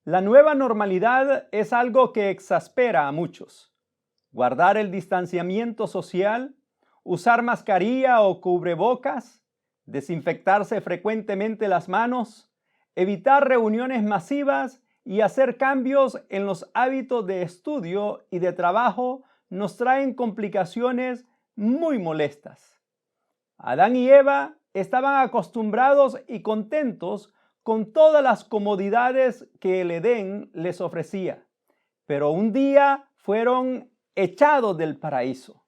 La nueva normalidad es algo que exaspera a muchos. Guardar el distanciamiento social, usar mascarilla o cubrebocas, desinfectarse frecuentemente las manos, evitar reuniones masivas y hacer cambios en los hábitos de estudio y de trabajo nos traen complicaciones muy molestas. Adán y Eva estaban acostumbrados y contentos con todas las comodidades que el Edén les ofrecía, pero un día fueron echados del paraíso.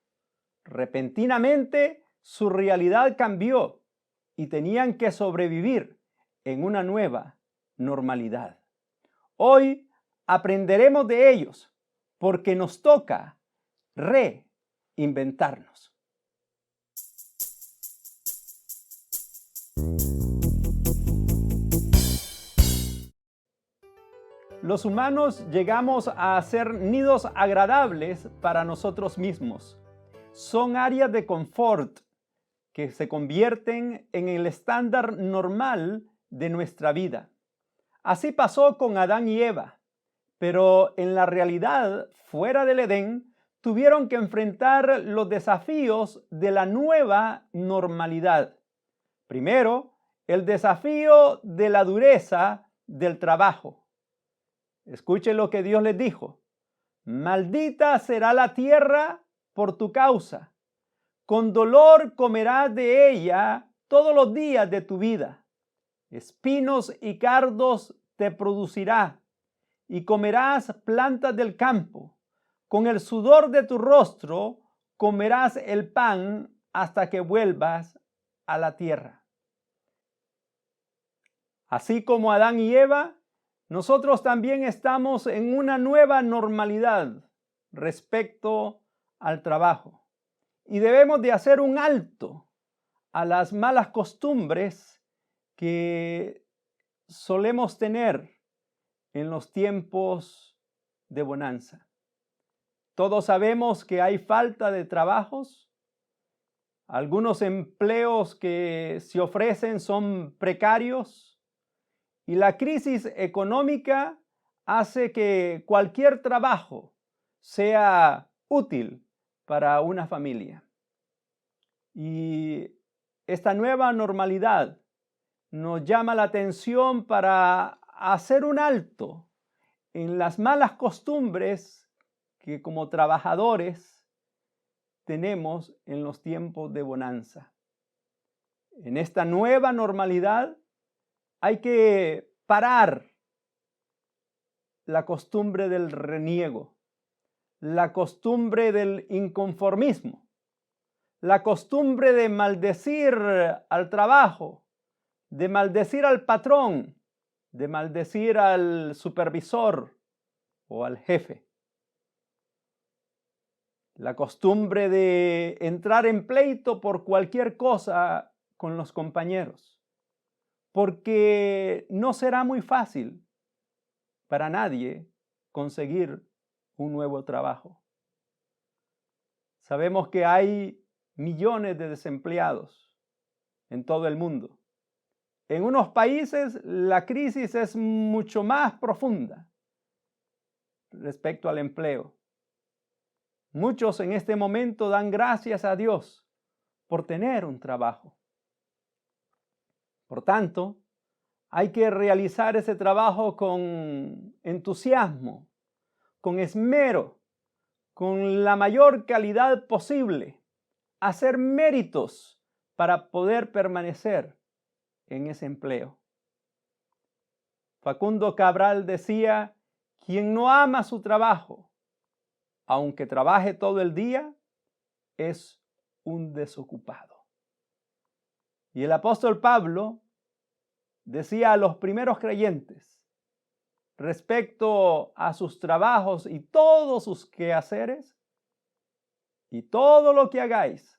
Repentinamente su realidad cambió y tenían que sobrevivir en una nueva normalidad. Hoy aprenderemos de ellos porque nos toca reinventarnos. Los humanos llegamos a hacer nidos agradables para nosotros mismos. Son áreas de confort que se convierten en el estándar normal de nuestra vida. Así pasó con Adán y Eva, pero en la realidad, fuera del Edén, tuvieron que enfrentar los desafíos de la nueva normalidad. Primero, el desafío de la dureza del trabajo. Escuchen lo que Dios les dijo. Maldita será la tierra por tu causa. Con dolor comerás de ella todos los días de tu vida. Espinos y cardos te producirá, y comerás plantas del campo. Con el sudor de tu rostro comerás el pan hasta que vuelvas a la tierra. Así como Adán y Eva, nosotros también estamos en una nueva normalidad respecto al trabajo y debemos de hacer un alto a las malas costumbres que solemos tener en los tiempos de bonanza. Todos sabemos que hay falta de trabajos. Algunos empleos que se ofrecen son precarios. Y la crisis económica hace que cualquier trabajo sea útil para una familia. Y esta nueva normalidad nos llama la atención para hacer un alto en las malas costumbres que como trabajadores tenemos en los tiempos de bonanza. En esta nueva normalidad hay que parar la costumbre del reniego, la costumbre del inconformismo, la costumbre de maldecir al trabajo, de maldecir al patrón, de maldecir al supervisor o al jefe. La costumbre de entrar en pleito por cualquier cosa con los compañeros. Porque no será muy fácil para nadie conseguir un nuevo trabajo. Sabemos que hay millones de desempleados en todo el mundo. En unos países la crisis es mucho más profunda respecto al empleo. Muchos en este momento dan gracias a Dios por tener un trabajo. Por tanto, hay que realizar ese trabajo con entusiasmo, con esmero, con la mayor calidad posible, hacer méritos para poder permanecer en ese empleo. Facundo Cabral decía, quien no ama su trabajo, aunque trabaje todo el día, es un desocupado. Y el apóstol Pablo decía a los primeros creyentes respecto a sus trabajos y todos sus quehaceres, y todo lo que hagáis,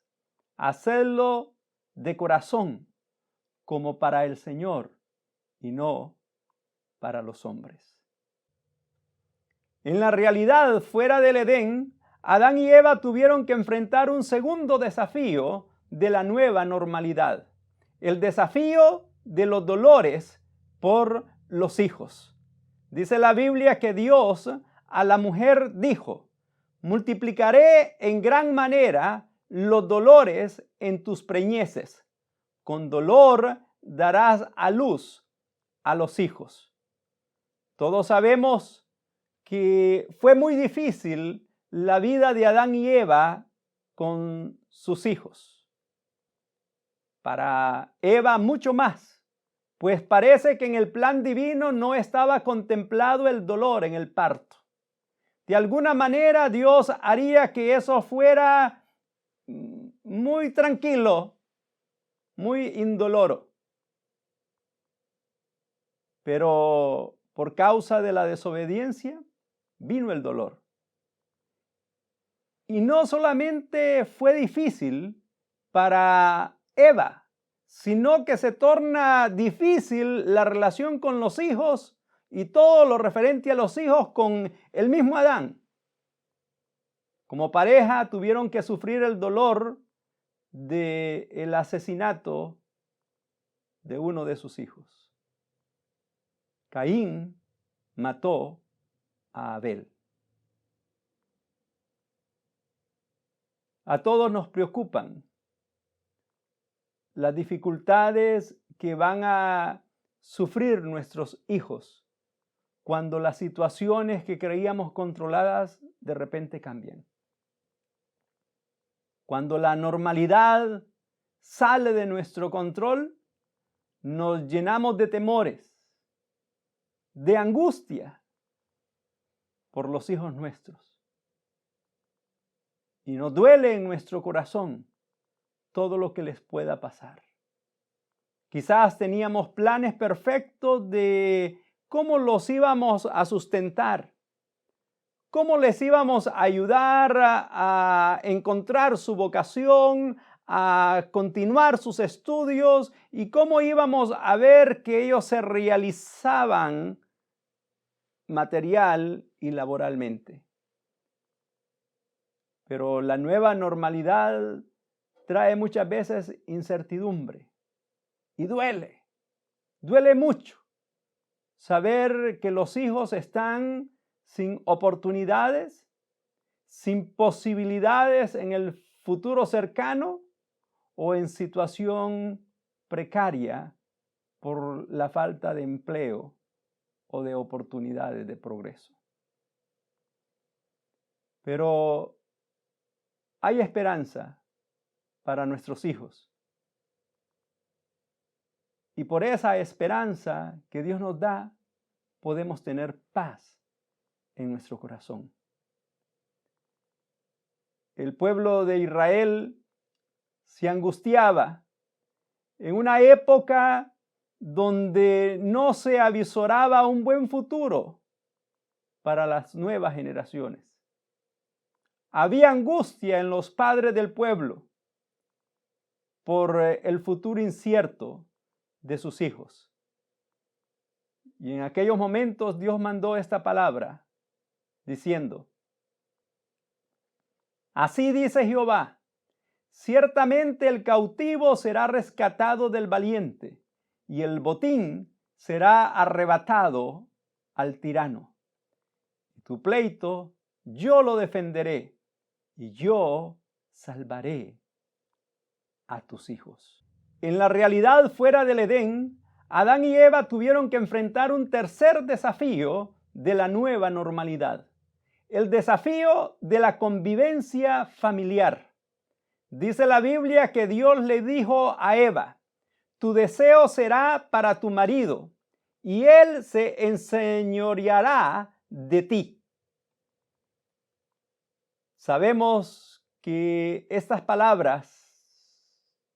hacedlo de corazón, como para el Señor y no para los hombres. En la realidad, fuera del Edén, Adán y Eva tuvieron que enfrentar un segundo desafío de la nueva normalidad. El desafío de los dolores por los hijos. Dice la Biblia que Dios a la mujer dijo: multiplicaré en gran manera los dolores en tus preñeces. Con dolor darás a luz a los hijos. Todos sabemos que fue muy difícil la vida de Adán y Eva con sus hijos. Para Eva mucho más, pues parece que en el plan divino no estaba contemplado el dolor en el parto. De alguna manera Dios haría que eso fuera muy tranquilo, muy indoloro. Pero por causa de la desobediencia vino el dolor. Y no solamente fue difícil para Eva, sino que se torna difícil la relación con los hijos y todo lo referente a los hijos con el mismo Adán. Como pareja tuvieron que sufrir el dolor del asesinato de uno de sus hijos. Caín mató a Abel. A todos nos preocupan las dificultades que van a sufrir nuestros hijos cuando las situaciones que creíamos controladas de repente cambian. Cuando la normalidad sale de nuestro control, nos llenamos de temores, de angustia por los hijos nuestros. Y nos duele en nuestro corazón todo lo que les pueda pasar. Quizás teníamos planes perfectos de cómo los íbamos a sustentar, cómo les íbamos a ayudar a encontrar su vocación, a continuar sus estudios y cómo íbamos a ver que ellos se realizaban material y laboralmente. Pero la nueva normalidad trae muchas veces incertidumbre y duele mucho saber que los hijos están sin oportunidades, sin posibilidades en el futuro cercano o en situación precaria por la falta de empleo o de oportunidades de progreso. Pero hay esperanza para nuestros hijos. Y por esa esperanza que Dios nos da, podemos tener paz en nuestro corazón. El pueblo de Israel se angustiaba en una época donde no se avisoraba un buen futuro para las nuevas generaciones. Había angustia en los padres del pueblo por el futuro incierto de sus hijos. Y en aquellos momentos Dios mandó esta palabra diciendo: así dice Jehová, ciertamente el cautivo será rescatado del valiente, y el botín será arrebatado al tirano. Y tu pleito yo lo defenderé, y yo salvaré a tus hijos. En la realidad fuera del Edén, Adán y Eva tuvieron que enfrentar un tercer desafío de la nueva normalidad: el desafío de la convivencia familiar. Dice la Biblia que Dios le dijo a Eva: tu deseo será para tu marido, y él se enseñoreará de ti. Sabemos que estas palabras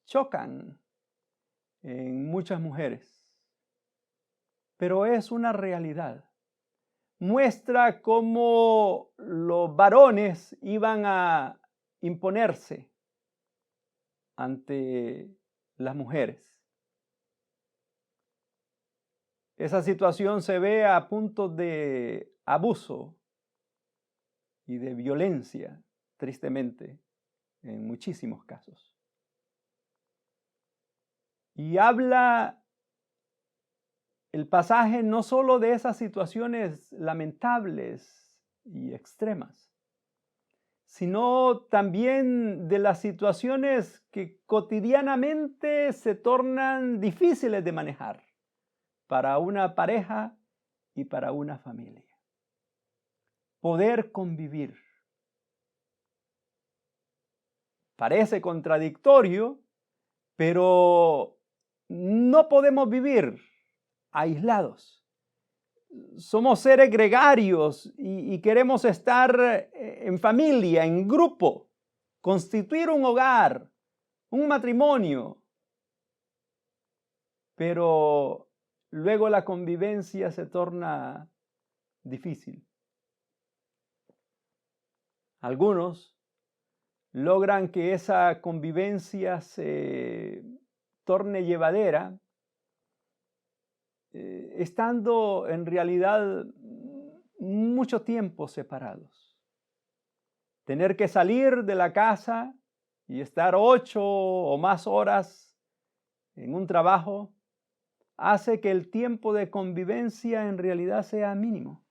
chocan en muchas mujeres, pero es una realidad. Muestra cómo los varones iban a imponerse ante las mujeres. Esa situación se ve a punto de abuso y de violencia, tristemente, en muchísimos casos. Y habla el pasaje no solo de esas situaciones lamentables y extremas, sino también de las situaciones que cotidianamente se tornan difíciles de manejar para una pareja y para una familia. Poder convivir. Parece contradictorio, pero no podemos vivir aislados. Somos seres gregarios y queremos estar en familia, en grupo, constituir un hogar, un matrimonio. Pero luego la convivencia se torna difícil. Algunos logran que esa convivencia se torne llevadera, estando en realidad mucho tiempo separados. Tener que salir de la casa y estar 8 o más horas en un trabajo hace que el tiempo de convivencia en realidad sea mínimo.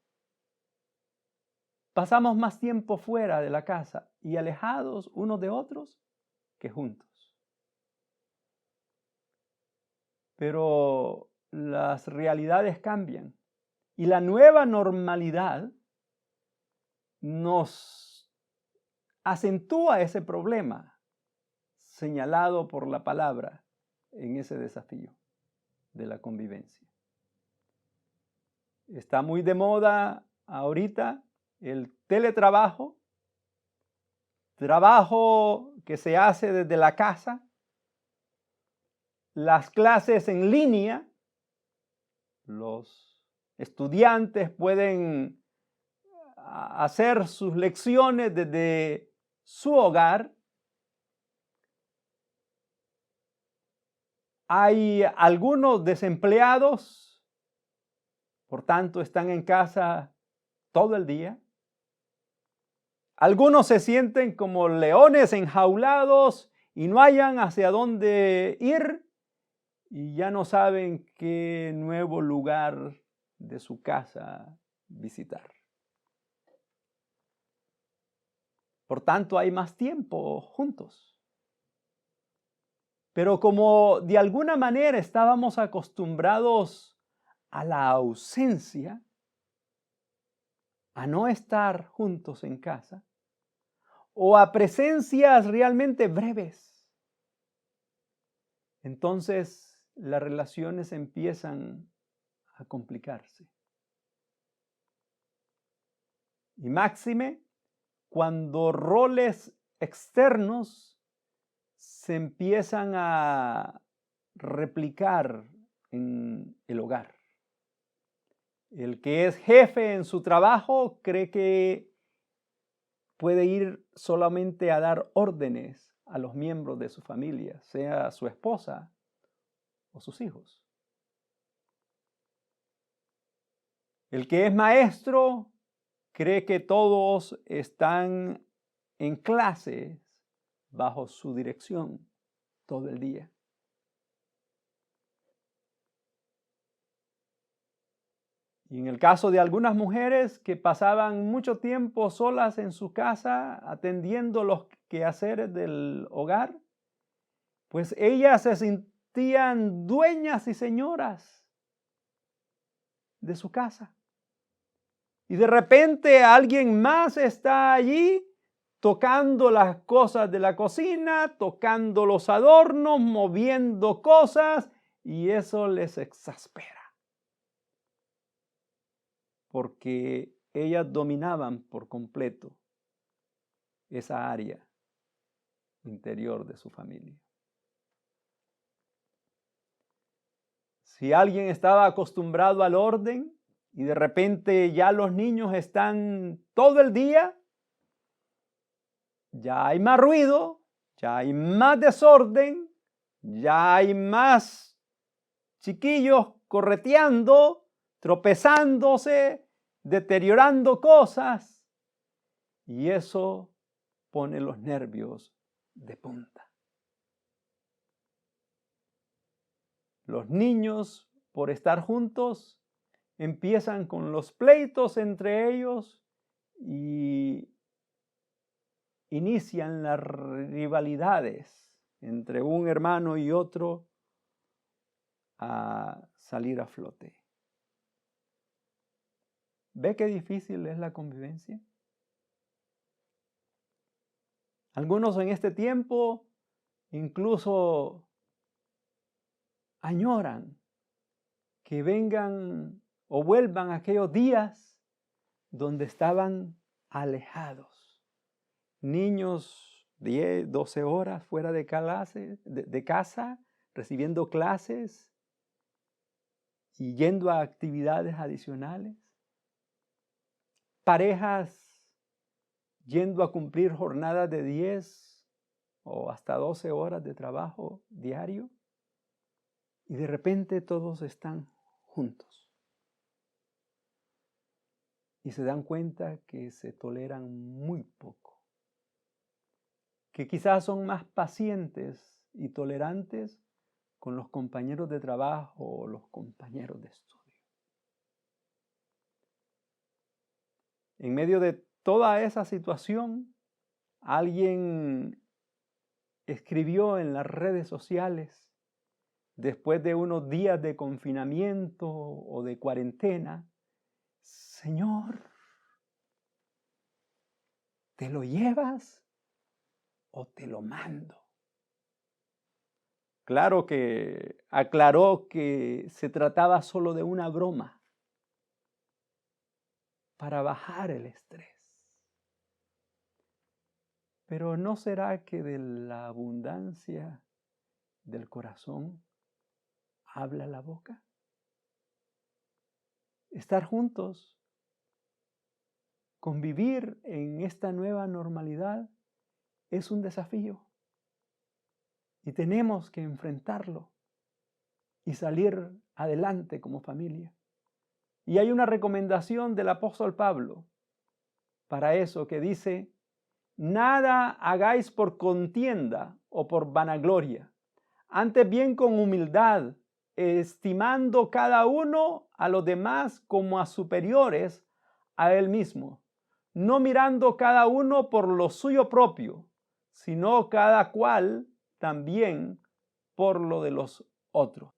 Pasamos más tiempo fuera de la casa y alejados unos de otros que juntos. Pero las realidades cambian y la nueva normalidad nos acentúa ese problema señalado por la palabra en ese desafío de la convivencia. Está muy de moda ahorita el teletrabajo, trabajo que se hace desde la casa, las clases en línea. Los estudiantes pueden hacer sus lecciones desde su hogar. Hay algunos desempleados, por tanto están en casa todo el día. Algunos se sienten como leones enjaulados y no hayan hacia dónde ir y ya no saben qué nuevo lugar de su casa visitar. Por tanto, hay más tiempo juntos. Pero como de alguna manera estábamos acostumbrados a la ausencia, a no estar juntos en casa, o a presencias realmente breves, entonces las relaciones empiezan a complicarse. Y máxime cuando roles externos se empiezan a replicar en el hogar. El que es jefe en su trabajo cree que puede ir solamente a dar órdenes a los miembros de su familia, sea su esposa o sus hijos. El que es maestro cree que todos están en clases bajo su dirección todo el día. Y en el caso de algunas mujeres que pasaban mucho tiempo solas en su casa atendiendo los quehaceres del hogar, pues ellas se sentían dueñas y señoras de su casa. Y de repente alguien más está allí tocando las cosas de la cocina, tocando los adornos, moviendo cosas, y eso les exaspera. Porque ellas dominaban por completo esa área interior de su familia. Si alguien estaba acostumbrado al orden y de repente ya los niños están todo el día, ya hay más ruido, ya hay más desorden, ya hay más chiquillos correteando, tropezándose, deteriorando cosas, y eso pone los nervios de punta. Los niños por estar juntos, empiezan con los pleitos entre ellos y inician las rivalidades entre un hermano y otro a salir a flote. ¿Ve qué difícil es la convivencia? Algunos en este tiempo incluso añoran que vengan o vuelvan aquellos días donde estaban alejados. Niños 10, 12 horas fuera de casa, recibiendo clases y yendo a actividades adicionales. Parejas yendo a cumplir jornadas de 10 o hasta 12 horas de trabajo diario. Y de repente todos están juntos. Y se dan cuenta que se toleran muy poco. Que quizás son más pacientes y tolerantes con los compañeros de trabajo o los compañeros de estudio. En medio de toda esa situación, alguien escribió en las redes sociales, después de unos días de confinamiento o de cuarentena: Señor, ¿te lo llevas o te lo mando? Claro que aclaró que se trataba solo de una broma para bajar el estrés. Pero ¿no será que de la abundancia del corazón habla la boca? Estar juntos, convivir en esta nueva normalidad es un desafío y tenemos que enfrentarlo y salir adelante como familia. Y hay una recomendación del apóstol Pablo para eso que dice: nada hagáis por contienda o por vanagloria, antes bien con humildad, estimando cada uno a los demás como a superiores a él mismo, no mirando cada uno por lo suyo propio, sino cada cual también por lo de los otros.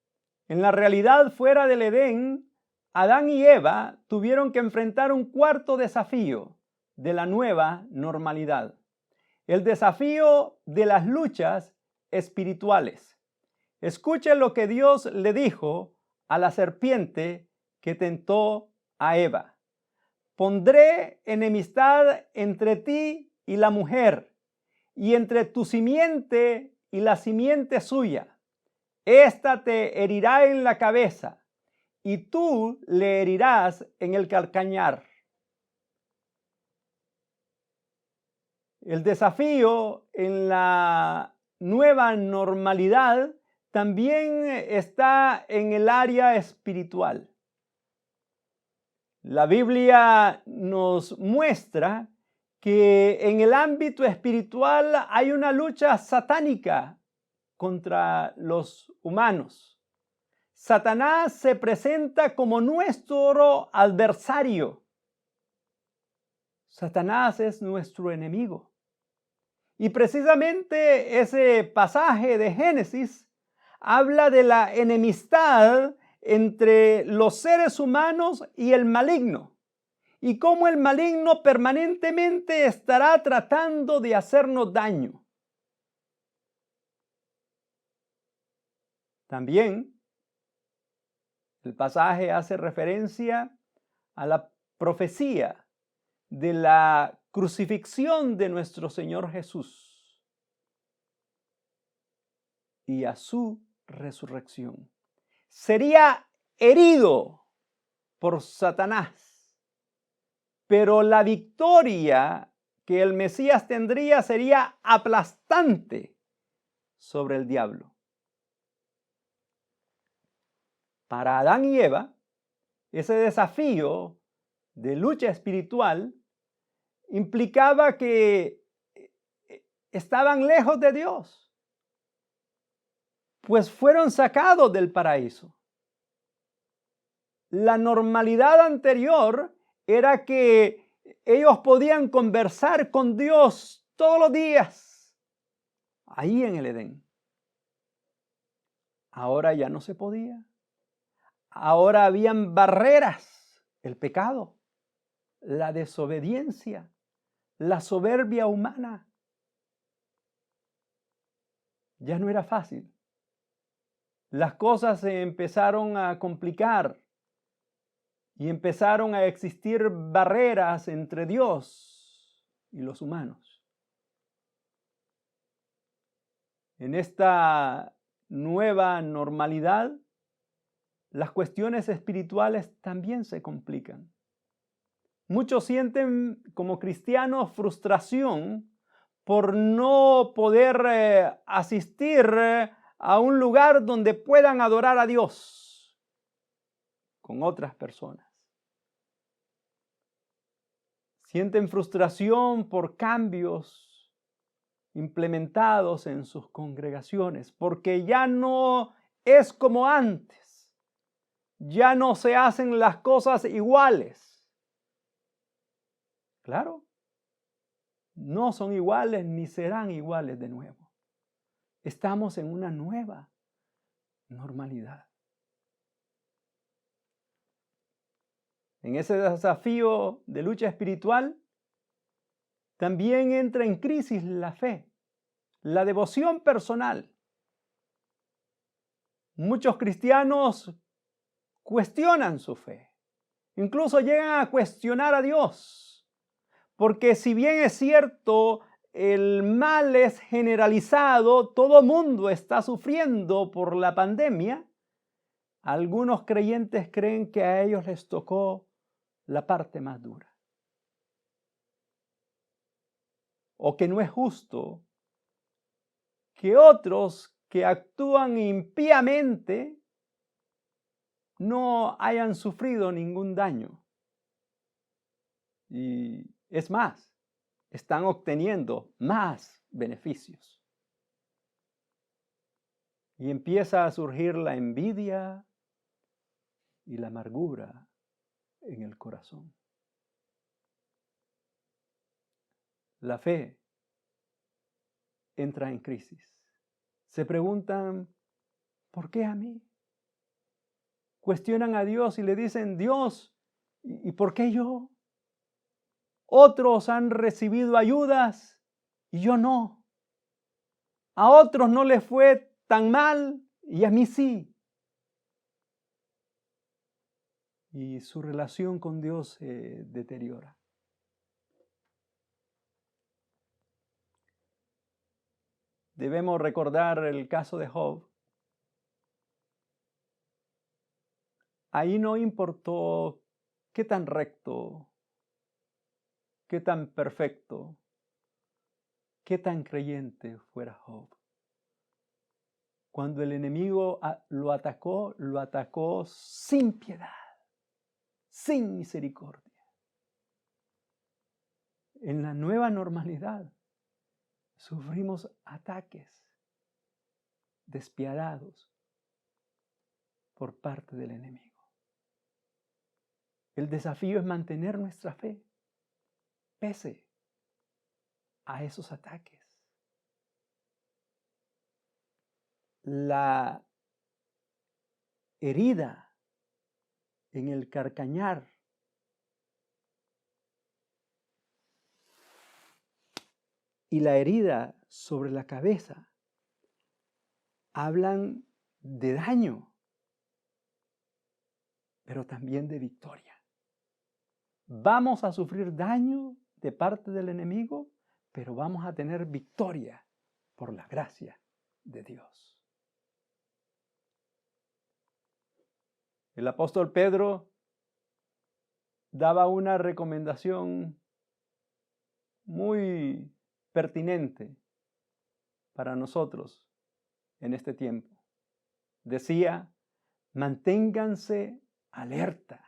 En la realidad fuera del Edén, Adán y Eva tuvieron que enfrentar un cuarto desafío de la nueva normalidad: el desafío de las luchas espirituales. Escuche lo que Dios le dijo a la serpiente que tentó a Eva: pondré enemistad entre ti y la mujer, y entre tu simiente y la simiente suya. Ésta te herirá en la cabeza, y tú le herirás en el calcañar. El desafío en la nueva normalidad también está en el área espiritual. La Biblia nos muestra que en el ámbito espiritual hay una lucha satánica contra los humanos. Satanás se presenta como nuestro adversario. Satanás es nuestro enemigo. Y precisamente ese pasaje de Génesis habla de la enemistad entre los seres humanos y el maligno, y cómo el maligno permanentemente estará tratando de hacernos daño. También el pasaje hace referencia a la profecía de la crucifixión de nuestro Señor Jesús y a su resurrección. Sería herido por Satanás, pero la victoria que el Mesías tendría sería aplastante sobre el diablo. Para Adán y Eva, ese desafío de lucha espiritual implicaba que estaban lejos de Dios, pues fueron sacados del paraíso. La normalidad anterior era que ellos podían conversar con Dios todos los días, ahí en el Edén. Ahora ya no se podía. Ahora habían barreras, el pecado, la desobediencia, la soberbia humana. Ya no era fácil. Las cosas se empezaron a complicar y empezaron a existir barreras entre Dios y los humanos. En esta nueva normalidad, las cuestiones espirituales también se complican. Muchos sienten como cristianos frustración por no poder asistir a un lugar donde puedan adorar a Dios con otras personas. Sienten frustración por cambios implementados en sus congregaciones, porque ya no es como antes. Ya no se hacen las cosas iguales. Claro, no son iguales ni serán iguales de nuevo. Estamos en una nueva normalidad. En ese desafío de lucha espiritual, también entra en crisis la fe, la devoción personal. Muchos cristianos cuestionan su fe, incluso llegan a cuestionar a Dios, porque si bien es cierto, el mal es generalizado, todo mundo está sufriendo por la pandemia, algunos creyentes creen que a ellos les tocó la parte más dura. O que no es justo que otros que actúan impíamente no hayan sufrido ningún daño. Y es más, están obteniendo más beneficios. Y empieza a surgir la envidia y la amargura en el corazón. La fe entra en crisis. Se preguntan, ¿por qué a mí? Cuestionan a Dios y le dicen, Dios, ¿y por qué yo? Otros han recibido ayudas y yo no. A otros no les fue tan mal y a mí sí. Y su relación con Dios se deteriora. Debemos recordar el caso de Job. Ahí no importó qué tan recto, qué tan perfecto, qué tan creyente fuera Job. Cuando el enemigo lo atacó sin piedad, sin misericordia. En la nueva normalidad sufrimos ataques despiadados por parte del enemigo. El desafío es mantener nuestra fe pese a esos ataques. La herida en el carcañar y la herida sobre la cabeza hablan de daño, pero también de victoria. Vamos a sufrir daño de parte del enemigo, pero vamos a tener victoria por la gracia de Dios. El apóstol Pedro daba una recomendación muy pertinente para nosotros en este tiempo. Decía, manténganse alerta.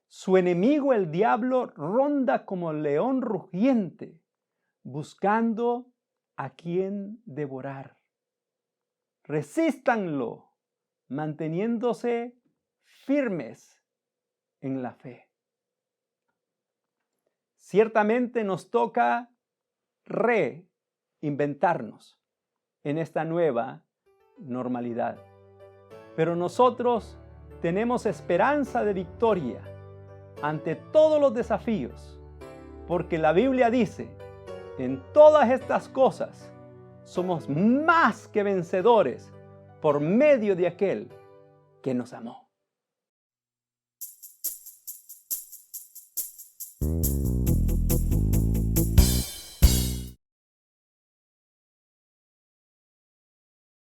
Su enemigo, el diablo, ronda como león rugiente, buscando a quien devorar. Resístanlo, manteniéndose firmes en la fe. Ciertamente nos toca reinventarnos en esta nueva normalidad. Pero nosotros tenemos esperanza de victoria ante todos los desafíos, porque la Biblia dice, en todas estas cosas somos más que vencedores por medio de aquel que nos amó.